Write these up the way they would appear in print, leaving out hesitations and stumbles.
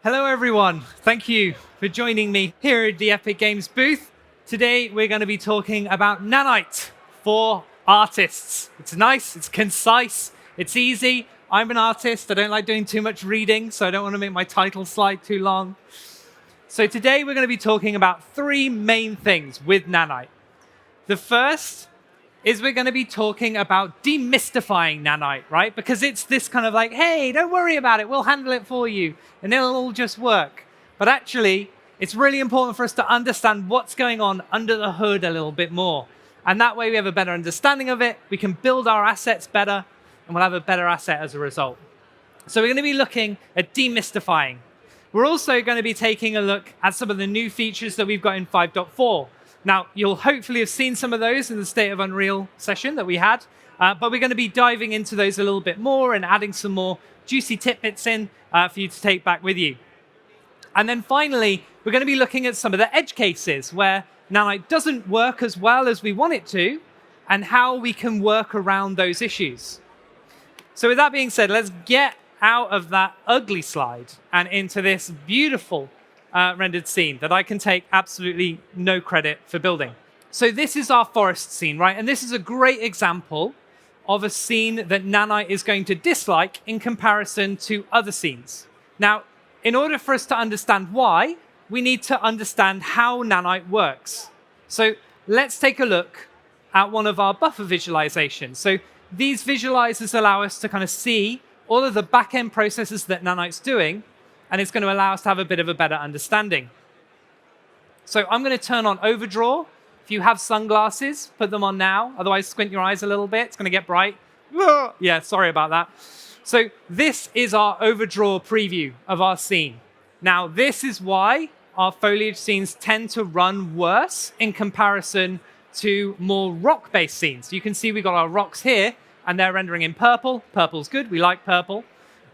Hello everyone, thank you for joining me here at the Epic Games booth. Today we're going to be talking about Nanite for artists. It's nice, it's concise, it's easy. I'm an artist, I don't like doing too much reading, so I don't want to make my title slide too long. So today we're going to be talking about three main things with Nanite. The first is we're going to be talking about demystifying Nanite, right? Because it's this kind of like, hey, don't worry about it, we'll handle it for you, and it'll all just work. But actually, it's really important for us to understand what's going on under the hood a little bit more. And that way we have a better understanding of it, we can build our assets better, and we'll have a better asset as a result. So we're going to be looking at demystifying. We're also going to be taking a look at some of the new features that we've got in 5.4. Now, you'll hopefully have seen some of those in the State of Unreal session that we had, but we're going to be diving into those a little bit more and adding some more juicy tidbits in for you to take back with you. And then finally, we're going to be looking at some of the edge cases where Nanite doesn't work as well as we want it to, and how we can work around those issues. So with that being said, let's get out of that ugly slide and into this beautiful rendered scene that I can take absolutely no credit for building. So this is our forest scene, right? And this is a great example of a scene that Nanite is going to dislike in comparison to other scenes. Now, in order for us to understand why, we need to understand how Nanite works. So let's take a look at one of our buffer visualizations. So these visualizers allow us to kind of see all of the back-end processes that Nanite's doing, and it's going to allow us to have a bit of a better understanding. So I'm going to turn on overdraw. If you have sunglasses, put them on now. Otherwise, squint your eyes a little bit. It's going to get bright. Yeah, sorry about that. So this is our overdraw preview of our scene. Now, this is why our foliage scenes tend to run worse in comparison to more rock-based scenes. You can see we've got our rocks here, and they're rendering in purple. Purple's good. We like purple.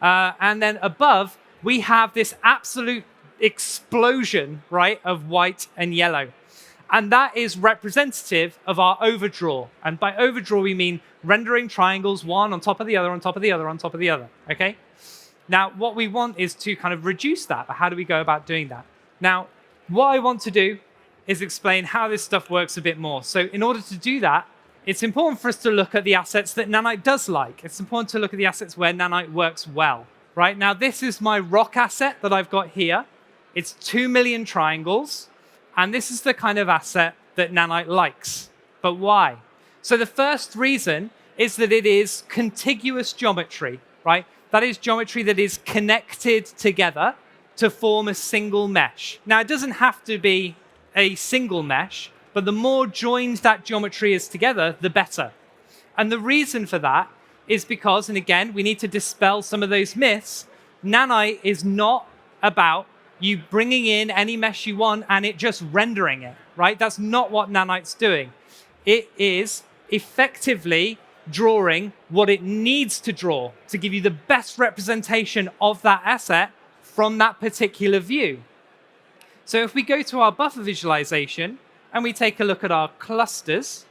And then above, we have this absolute explosion, right, of white and yellow. And that is representative of our overdraw. And by overdraw, we mean rendering triangles one on top of the other, on top of the other, on top of the other, okay? Now, what we want is to kind of reduce that. But how do we go about doing that? Now, what I want to do is explain how this stuff works a bit more. So in order to do that, it's important for us to look at the assets that Nanite does like. It's important to look at the assets where Nanite works well. Right, now this is my rock asset that I've got here. It's 2 million triangles. And this is the kind of asset that Nanite likes. But why? So the first reason is that it is contiguous geometry, right? That is geometry that is connected together to form a single mesh. Now, it doesn't have to be a single mesh, but the more joined that geometry is together, the better. And the reason for that is because, and again, we need to dispel some of those myths, Nanite is not about you bringing in any mesh you want and it just rendering it, right? That's not what Nanite's doing. It is effectively drawing what it needs to draw to give you the best representation of that asset from that particular view. So if we go to our buffer visualization and we take a look at our clusters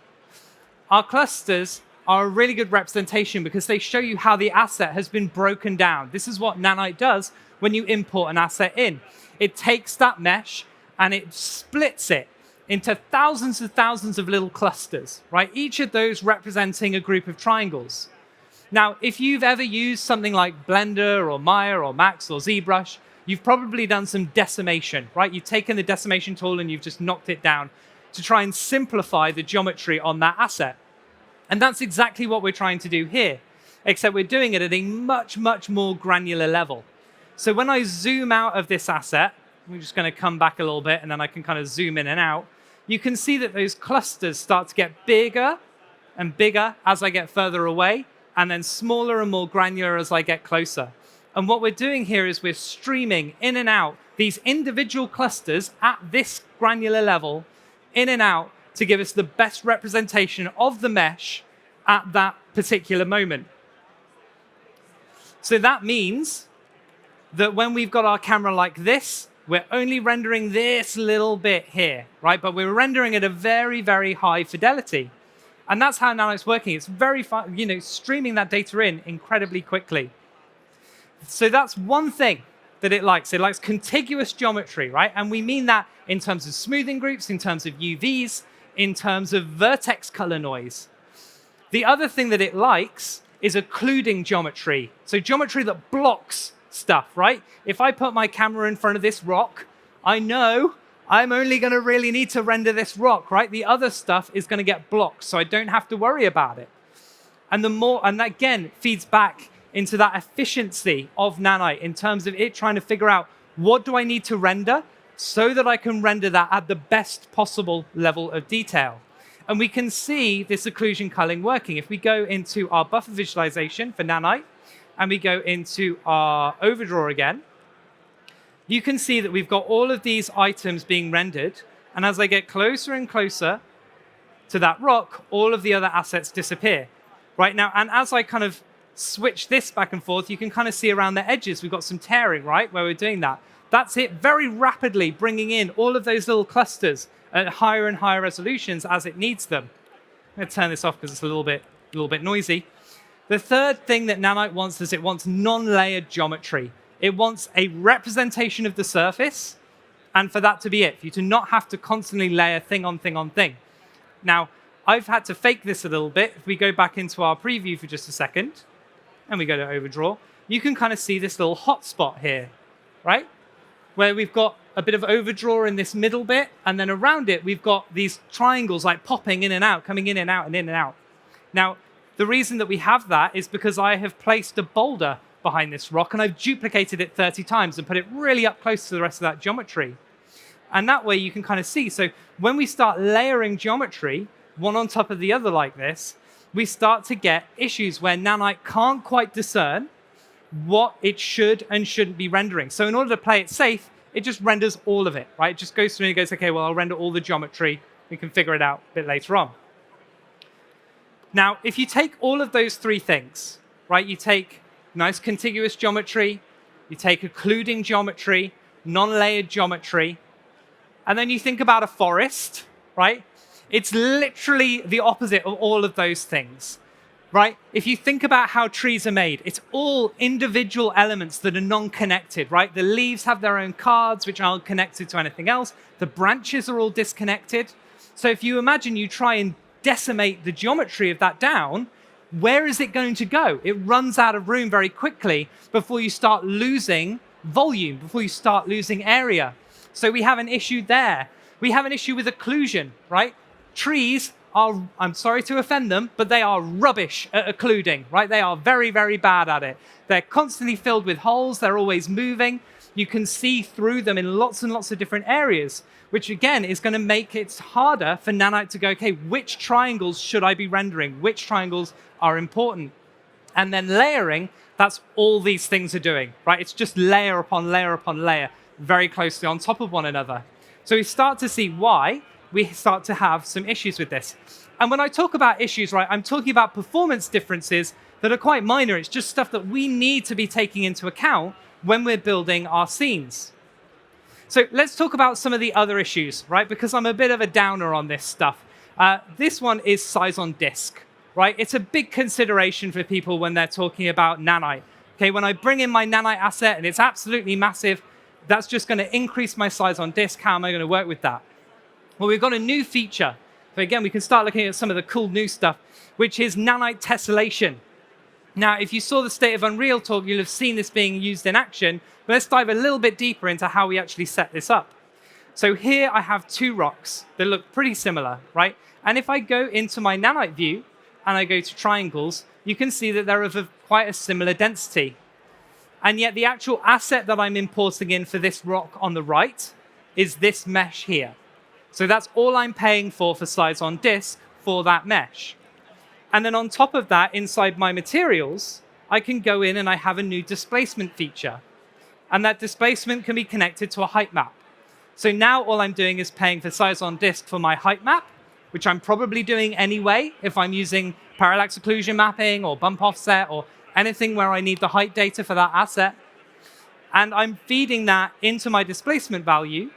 are a really good representation because they show you how the asset has been broken down. This is what Nanite does when you import an asset in. It takes that mesh and it splits it into thousands and thousands of little clusters, right? Each of those representing a group of triangles. Now, if you've ever used something like Blender or Maya or Max or ZBrush, you've probably done some decimation, right? You've taken the decimation tool and you've just knocked it down to try and simplify the geometry on that asset. And that's exactly what we're trying to do here, except we're doing it at a much, much more granular level. So when I zoom out of this asset, we're just going to come back a little bit and then I can kind of zoom in and out. You can see that those clusters start to get bigger and bigger as I get further away, and then smaller and more granular as I get closer. And what we're doing here is we're streaming in and out these individual clusters at this granular level, in and out, to give us the best representation of the mesh at that particular moment. So that means that when we've got our camera like this, we're only rendering this little bit here, right? But we're rendering at a very, very high fidelity. And that's how Nanite's working. It's very fun, streaming that data in incredibly quickly. So that's one thing that it likes. It likes contiguous geometry, right? And we mean that in terms of smoothing groups, in terms of UVs, in terms of vertex color noise. The other thing that it likes is occluding geometry. So geometry that blocks stuff, right? If I put my camera in front of this rock, I know I'm only going to really need to render this rock, right? The other stuff is going to get blocked, so I don't have to worry about it. And that again feeds back into that efficiency of Nanite in terms of it trying to figure out what do I need to render so that I can render that at the best possible level of detail. And we can see this occlusion culling working. If we go into our buffer visualization for Nanite, and we go into our overdraw again, you can see that we've got all of these items being rendered. And as I get closer and closer to that rock, all of the other assets disappear. Right now, and as I kind of switch this back and forth, you can kind of see around the edges, we've got some tearing, right, where we're doing that. That's it very rapidly bringing in all of those little clusters at higher and higher resolutions as it needs them. I'm going to turn this off because it's a little bit noisy. The third thing that Nanite wants is it wants non-layered geometry. It wants a representation of the surface, and for that to be it, for you to not have to constantly layer thing on thing on thing. Now, I've had to fake this a little bit. If we go back into our preview for just a second, and we go to overdraw, you can kind of see this little hotspot here, right? Where we've got a bit of overdraw in this middle bit, and then around it, we've got these triangles like popping in and out, coming in and out and in and out. Now, the reason that we have that is because I have placed a boulder behind this rock, and I've duplicated it 30 times and put it really up close to the rest of that geometry. And that way you can kind of see. So when we start layering geometry, one on top of the other like this, we start to get issues where Nanite can't quite discern what it should and shouldn't be rendering. So in order to play it safe, it just renders all of it, right? It just goes through and goes, okay, well, I'll render all the geometry. We can figure it out a bit later on. Now, if you take all of those three things, right, you take nice contiguous geometry, you take occluding geometry, non-layered geometry, and then you think about a forest, right? It's literally the opposite of all of those things, right? If you think about how trees are made, it's all individual elements that are non-connected, right? The leaves have their own cards, which aren't connected to anything else. The branches are all disconnected. So if you imagine you try and decimate the geometry of that down, where is it going to go? It runs out of room very quickly before you start losing volume, before you start losing area. So we have an issue there. We have an issue with occlusion, right? Trees are, I'm sorry to offend them, but they are rubbish at occluding, right? They are very, very bad at it. They're constantly filled with holes. They're always moving. You can see through them in lots and lots of different areas, which again is going to make it harder for Nanite to go, okay, which triangles should I be rendering? Which triangles are important? And then layering, that's all these things are doing, right? It's just layer upon layer upon layer, very closely on top of one another. So we start to see why we start to have some issues with this. And when I talk about issues, right, I'm talking about performance differences that are quite minor. It's just stuff that we need to be taking into account when we're building our scenes. So let's talk about some of the other issues, right? Because I'm a bit of a downer on this stuff. This one is size on disk, right? It's a big consideration for people when they're talking about Nanite. Okay, when I bring in my Nanite asset and it's absolutely massive, that's just going to increase my size on disk. How am I going to work with that? Well, we've got a new feature. So again, we can start looking at some of the cool new stuff, which is Nanite tessellation. Now, if you saw the State of Unreal talk, you'll have seen this being used in action. But let's dive a little bit deeper into how we actually set this up. So here I have two rocks that look pretty similar, right? And if I go into my Nanite view and I go to triangles, you can see that they're of quite a similar density. And yet the actual asset that I'm importing in for this rock on the right is this mesh here. So that's all I'm paying for size on disk for that mesh. And then on top of that, inside my materials, I can go in and I have a new displacement feature. And that displacement can be connected to a height map. So now all I'm doing is paying for size on disk for my height map, which I'm probably doing anyway if I'm using parallax occlusion mapping or bump offset or anything where I need the height data for that asset. And I'm feeding that into my displacement value.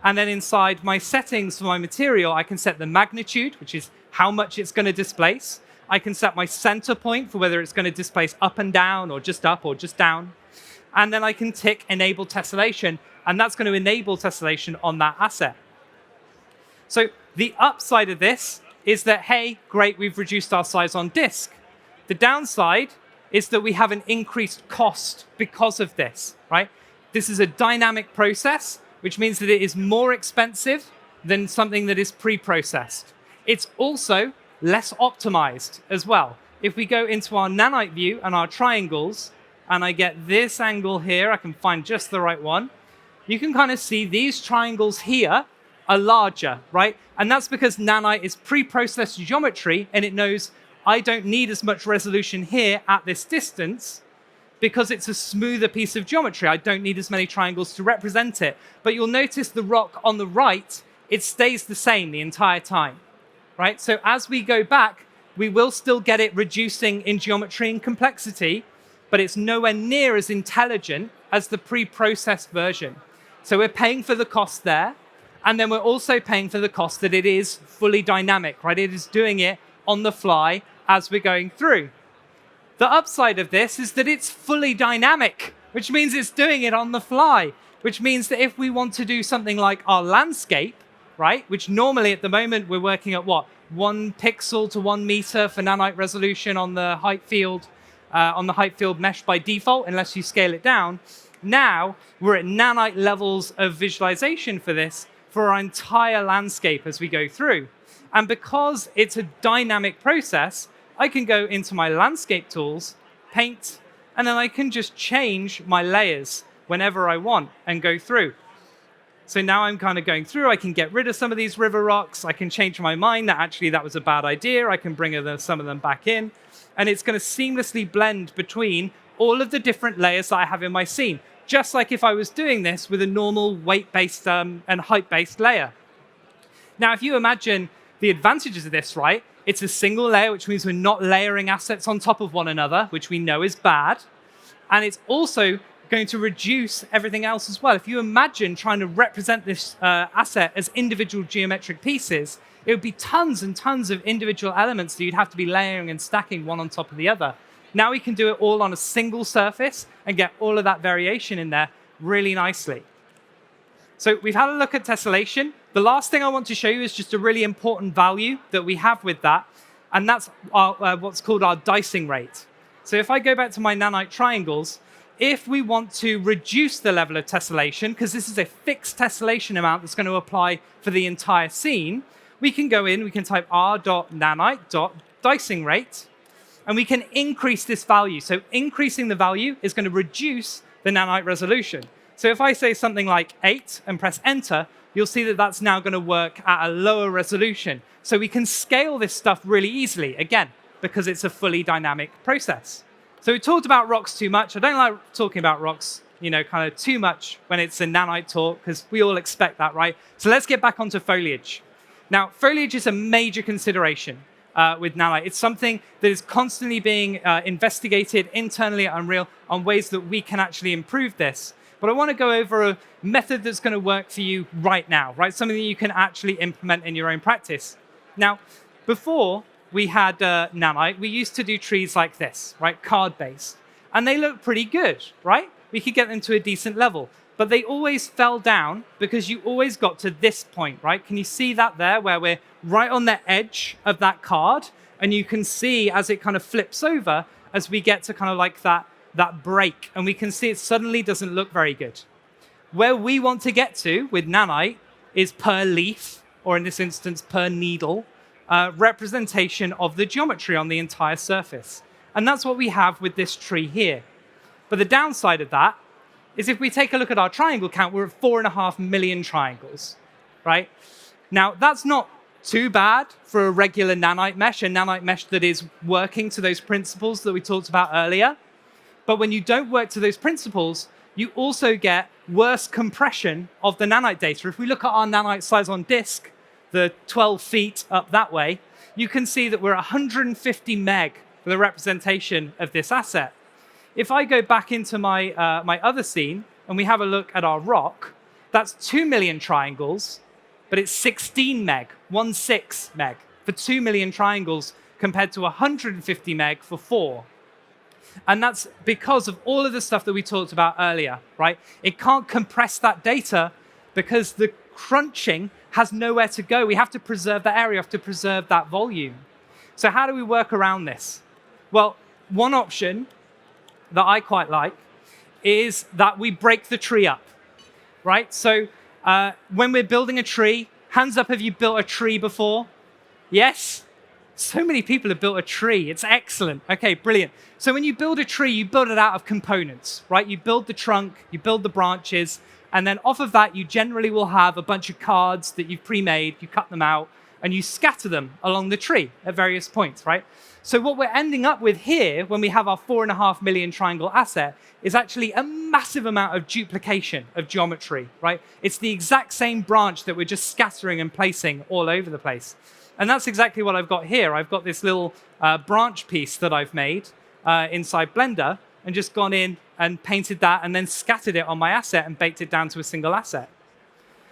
And then inside my settings for my material, I can set the magnitude, which is how much it's going to displace. I can set my center point for whether it's going to displace up and down or just up or just down. and then I can tick enable tessellation, and that's going to enable tessellation on that asset. So the upside of this is that, hey, great, we've reduced our size on disk. The downside is that we have an increased cost because of this, right? This is a dynamic process, which means that it is more expensive than something that is pre-processed. It's also less optimized as well. If we go into our Nanite view and our triangles, and I get this angle here, I can find just the right one, you can kind of see these triangles here are larger, right? And that's because Nanite is pre-processed geometry, and it knows I don't need as much resolution here at this distance because it's a smoother piece of geometry. I don't need as many triangles to represent it. But you'll notice the rock on the right, it stays the same the entire time, right? So as we go back, we will still get it reducing in geometry and complexity, but it's nowhere near as intelligent as the pre-processed version. So we're paying for the cost there, and then we're also paying for the cost that it is fully dynamic, right? It is doing it on the fly as we're going through. The upside of this is that it's fully dynamic, which means it's doing it on the fly, which means that if we want to do something like our landscape, right, which normally at the moment we're working at what? 1 pixel to 1 meter for nanite resolution on the height field mesh by default, unless you scale it down. Now we're at nanite levels of visualization for this for our entire landscape as we go through. And because it's a dynamic process, I can go into my landscape tools, paint, and then I can just change my layers whenever I want and go through. So now I'm kind of going through, I can get rid of some of these river rocks, I can change my mind that actually that was a bad idea, I can bring some of them back in, and it's going to seamlessly blend between all of the different layers that I have in my scene, just like if I was doing this with a normal weight-based and height-based layer. Now, if you imagine the advantages of this, right? It's a single layer, which means we're not layering assets on top of one another, which we know is bad. And it's also going to reduce everything else as well. If you imagine trying to represent this asset as individual geometric pieces, it would be tons and tons of individual elements that you'd have to be layering and stacking one on top of the other. Now we can do it all on a single surface and get all of that variation in there really nicely. So we've had a look at tessellation. The last thing I want to show you is just a really important value that we have with that, and that's what's called our dicing rate. So if I go back to my nanite triangles, if we want to reduce the level of tessellation, because this is a fixed tessellation amount that's going to apply for the entire scene, we can go in, we can type r.nanite.dicing rate, and we can increase this value. So increasing the value is going to reduce the nanite resolution. So if I say something like 8 and press enter, you'll see that that's now going to work at a lower resolution. So we can scale this stuff really easily, again, because it's a fully dynamic process. So we talked about rocks too much. I don't like talking about rocks, kind of too much when it's a nanite talk, because we all expect that, right? So let's get back onto foliage. Now, foliage is a major consideration with nanite. It's something that is constantly being investigated internally at Unreal on ways that we can actually improve this. But I want to go over a method that's going to work for you right now, right? Something that you can actually implement in your own practice. Now, before we had nanite, we used to do trees like this, right? Card-based. And they look pretty good, right? We could get them to a decent level. But they always fell down because you always got to this point, right? Can you see that there where we're right on the edge of that card? And you can see as it kind of flips over as we get to kind of like that break, and we can see it suddenly doesn't look very good. Where we want to get to with nanite is per leaf, or in this instance, per needle, representation of the geometry on the entire surface. And that's what we have with this tree here. But the downside of that is if we take a look at our triangle count, we're at 4.5 million triangles, right? Now, that's not too bad for a regular nanite mesh, a nanite mesh that is working to those principles that we talked about earlier. But when you don't work to those principles, you also get worse compression of the nanite data. If we look at our nanite size on disk, the 12 feet up that way, you can see that we're 150 meg for the representation of this asset. If I go back into my other scene and we have a look at our rock, that's 2 million triangles, but it's 16 meg, 16 meg for 2 million triangles compared to 150 meg for 4. And that's because of all of the stuff that we talked about earlier, right? It can't compress that data because the crunching has nowhere to go. We have to preserve that area, we have to preserve that volume. So how do we work around this? Well, one option that I quite like is that we break the tree up, right? So when we're building a tree, hands up, have you built a tree before? Yes? So many people have built a tree. It's excellent. Okay, brilliant. So when you build a tree, you build it out of components, right? You build the trunk, you build the branches, and then off of that, you generally will have a bunch of cards that you've pre-made, you cut them out, and you scatter them along the tree at various points, right? So what we're ending up with here, when we have our 4.5 million triangle asset, is actually a massive amount of duplication of geometry, right? It's the exact same branch that we're just scattering and placing all over the place. And that's exactly what I've got here. I've got this little branch piece that I've made inside Blender and just gone in and painted that and then scattered it on my asset and baked it down to a single asset.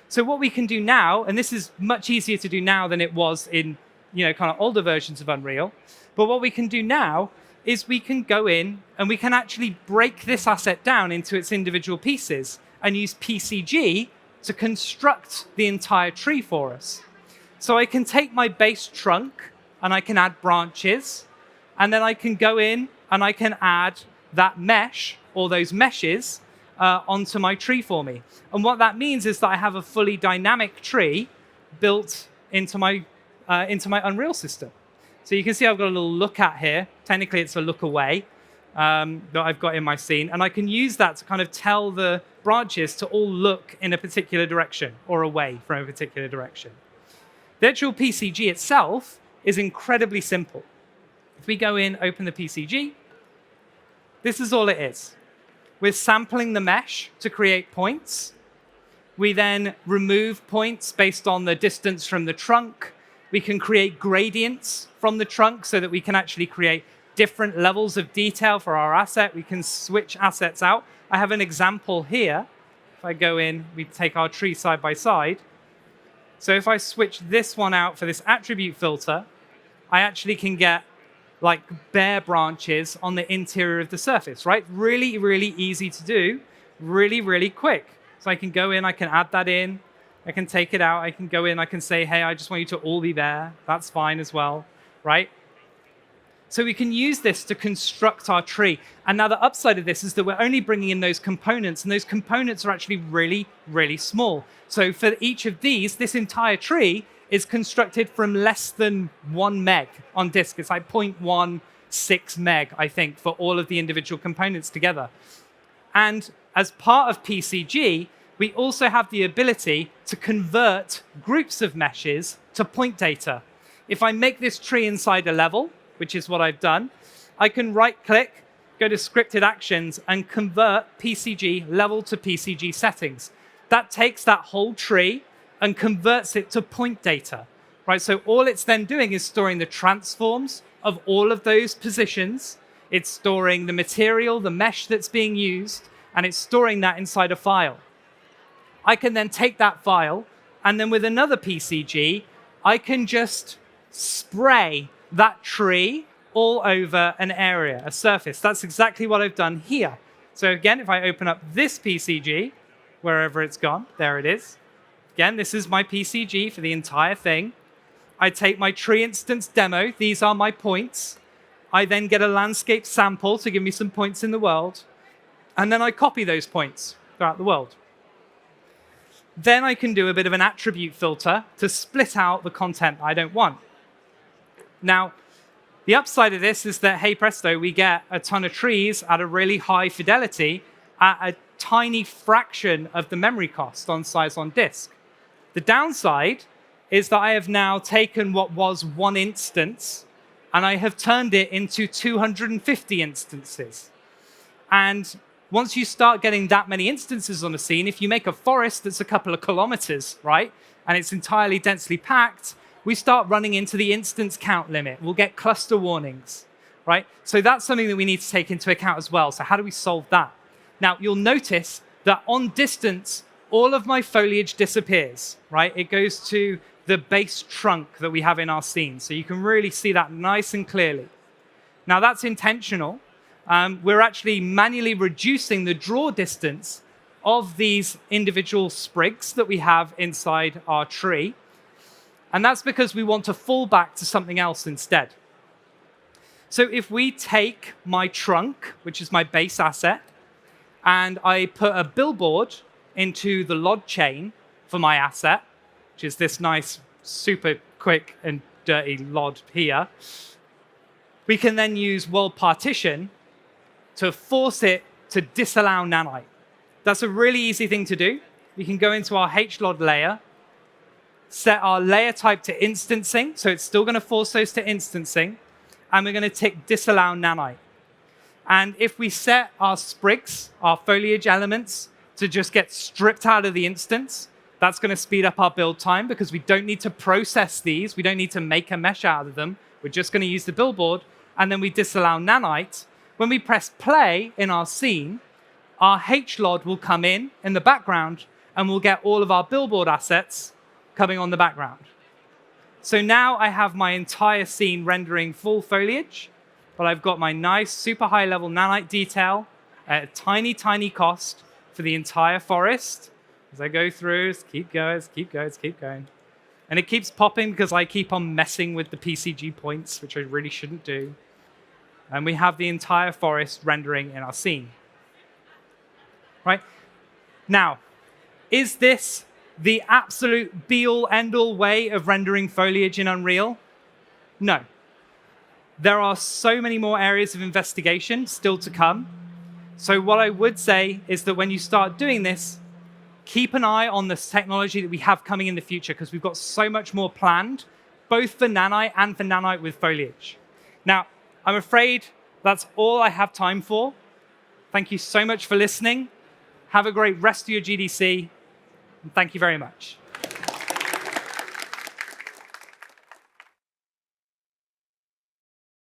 So what we can do now, and this is much easier to do now than it was in kind of older versions of Unreal, but what we can do now is we can go in and we can actually break this asset down into its individual pieces and use PCG to construct the entire tree for us. So I can take my base trunk and I can add branches, and then I can go in and I can add that mesh or those meshes onto my tree for me. And what that means is that I have a fully dynamic tree built into my Unreal system. So you can see I've got a little look at here. Technically, it's a look away that I've got in my scene. And I can use that to kind of tell the branches to all look in a particular direction or away from a particular direction. The actual PCG itself is incredibly simple. If we go in, open the PCG, this is all it is. We're sampling the mesh to create points. We then remove points based on the distance from the trunk. We can create gradients from the trunk so that we can actually create different levels of detail for our asset. We can switch assets out. I have an example here. If I go in, we take our tree side by side. So if I switch this one out for this attribute filter, I actually can get like bare branches on the interior of the surface, right? Really, really easy to do, really, really quick. So I can go in, I can add that in, I can take it out, I can go in, I can say, hey, I just want you to all be bare. That's fine as well, right? So we can use this to construct our tree. And now the upside of this is that we're only bringing in those components, and those components are actually really, really small. So for each of these, this entire tree is constructed from less than 1 meg on disk. It's like 0.16 meg, I think, for all of the individual components together. And as part of PCG, we also have the ability to convert groups of meshes to point data. If I make this tree inside a level, which is what I've done, I can right-click, go to scripted actions, and convert PCG level to PCG settings. That takes that whole tree and converts it to point data, right? So all it's then doing is storing the transforms of all of those positions. It's storing the material, the mesh that's being used, and it's storing that inside a file. I can then take that file, and then with another PCG, I can just spray that tree all over an area, a surface. That's exactly what I've done here. So again, if I open up this PCG, wherever it's gone, there it is. Again, this is my PCG for the entire thing. I take my tree instance demo. These are my points. I then get a landscape sample to give me some points in the world. And then I copy those points throughout the world. Then I can do a bit of an attribute filter to split out the content I don't want. Now, the upside of this is that, hey presto, we get a ton of trees at a really high fidelity at a tiny fraction of the memory cost on size on disk. The downside is that I have now taken what was 1 instance and I have turned it into 250 instances. And once you start getting that many instances on a scene, if you make a forest that's a couple of kilometers, right, and it's entirely densely packed, we start running into the instance count limit. We'll get cluster warnings, right? So that's something that we need to take into account as well. So how do we solve that? Now, you'll notice that on distance, all of my foliage disappears, right? It goes to the base trunk that we have in our scene. So you can really see that nice and clearly. Now, that's intentional we're actually manually reducing the draw distance of these individual sprigs that we have inside our tree. And that's because we want to fall back to something else instead. So if we take my trunk, which is my base asset, and I put a billboard into the LOD chain for my asset, which is this nice, super quick and dirty LOD here, we can then use world partition to force it to disallow Nanite. That's a really easy thing to do. We can go into our HLOD layer, set our layer type to instancing, so it's still going to force those to instancing, and we're going to tick disallow Nanite. And if we set our sprigs, our foliage elements, to just get stripped out of the instance, that's going to speed up our build time because we don't need to process these. We don't need to make a mesh out of them. We're just going to use the billboard, and then we disallow Nanite. When we press play in our scene, our HLOD will come in the background, and we'll get all of our billboard assets coming on the background. So now I have my entire scene rendering full foliage, but I've got my nice, super high-level Nanite detail at a tiny, tiny cost for the entire forest. As I go through, just keep going, just keep going, just keep going. And it keeps popping because I keep on messing with the PCG points, which I really shouldn't do. And we have the entire forest rendering in our scene. Right? Now, is this the absolute be-all, end-all way of rendering foliage in Unreal? No. There are so many more areas of investigation still to come. So what I would say is that when you start doing this, keep an eye on this technology that we have coming in the future, because we've got so much more planned, both for Nanite and for Nanite with Foliage. Now, I'm afraid that's all I have time for. Thank you so much for listening. Have a great rest of your GDC. And thank you very much.